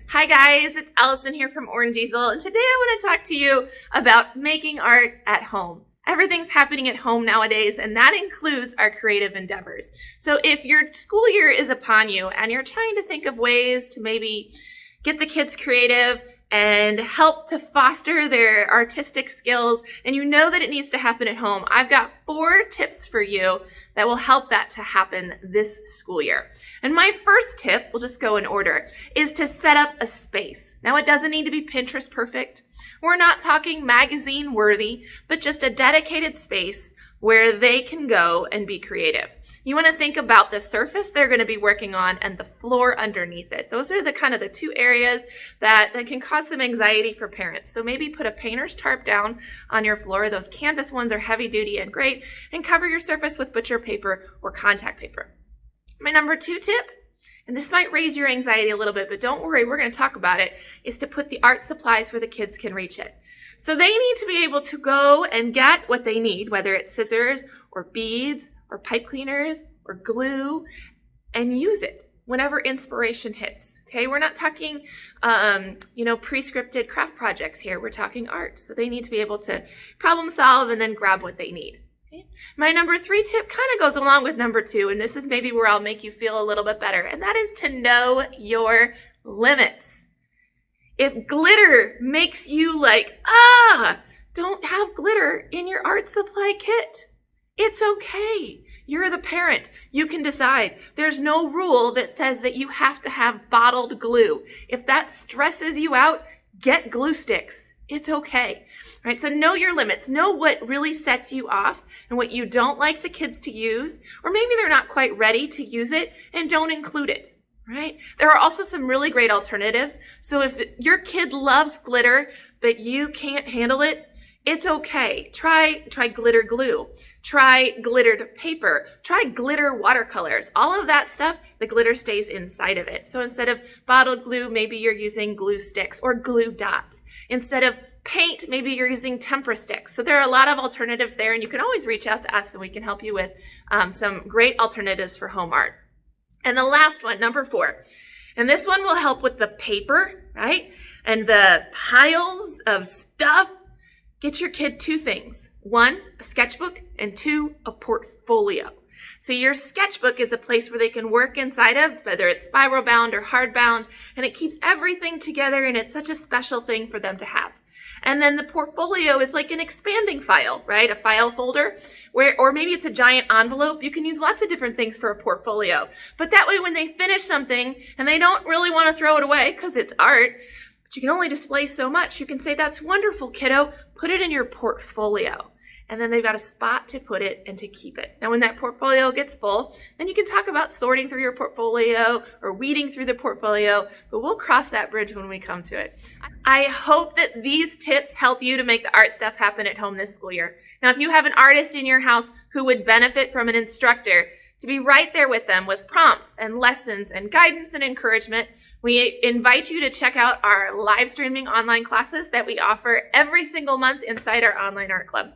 Hi guys, it's Allison here from Orange Easel, and today I want to talk to you about making art at home. Everything's happening at home nowadays, and that includes our creative endeavors. So if your school year is upon you and you're trying to think of ways to maybe get the kids creative and help to foster their artistic skills, and you know that it needs to happen at home, I've got 4 tips for you that will help that to happen this school year. And my first tip, we'll just go in order, is to set up a space. Now, it doesn't need to be Pinterest perfect. We're not talking magazine worthy, but just a dedicated space where they can go and be creative. You want to think about the surface they're going to be working on and the floor underneath it. Those are the kind of the 2 areas that can cause some anxiety for parents. So maybe put a painter's tarp down on your floor. Those canvas ones are heavy duty and great, and cover your surface with butcher paper or contact paper. My number 2 tip, and this might raise your anxiety a little bit, but don't worry, we're going to talk about it, is to put the art supplies where the kids can reach it. So they need to be able to go and get what they need, whether it's scissors or beads or pipe cleaners or glue, and use it whenever inspiration hits. Okay, we're not talking, pre-scripted craft projects here. We're talking art. So they need to be able to problem solve and then grab what they need. Okay? My number 3 tip kind of goes along with number 2, and this is maybe where I'll make you feel a little bit better, and that is to know your limits. If glitter makes you don't have glitter in your art supply kit, it's okay. You're the parent. You can decide. There's no rule that says that you have to have bottled glue. If that stresses you out, get glue sticks. It's okay. All right? So know your limits. Know what really sets you off and what you don't like the kids to use, or maybe they're not quite ready to use it, and don't include it. Right? There are also some really great alternatives. So if your kid loves glitter, but you can't handle it, it's okay. Try glitter glue. Try glittered paper. Try glitter watercolors. All of that stuff, the glitter stays inside of it. So instead of bottled glue, maybe you're using glue sticks or glue dots. Instead of paint, maybe you're using tempera sticks. So there are a lot of alternatives there, and you can always reach out to us and we can help you with some great alternatives for home art. And the last one, number 4, and this one will help with the paper, right? And the piles of stuff. Get your kid 2 things. 1, a sketchbook, and 2, a portfolio. So your sketchbook is a place where they can work inside of, whether it's spiral bound or hard bound, and it keeps everything together, and it's such a special thing for them to have. And then the portfolio is like an expanding file, right? A file folder, or maybe it's a giant envelope. You can use lots of different things for a portfolio. But that way, when they finish something and they don't really want to throw it away because it's art, but you can only display so much, you can say, "That's wonderful, kiddo. Put it in your portfolio." And then they've got a spot to put it and to keep it. Now, when that portfolio gets full, then you can talk about sorting through your portfolio or weeding through the portfolio, but we'll cross that bridge when we come to it. I hope that these tips help you to make the art stuff happen at home this school year. Now, if you have an artist in your house who would benefit from an instructor, to be right there with them with prompts and lessons and guidance and encouragement, we invite you to check out our live streaming online classes that we offer every single month inside our online art club.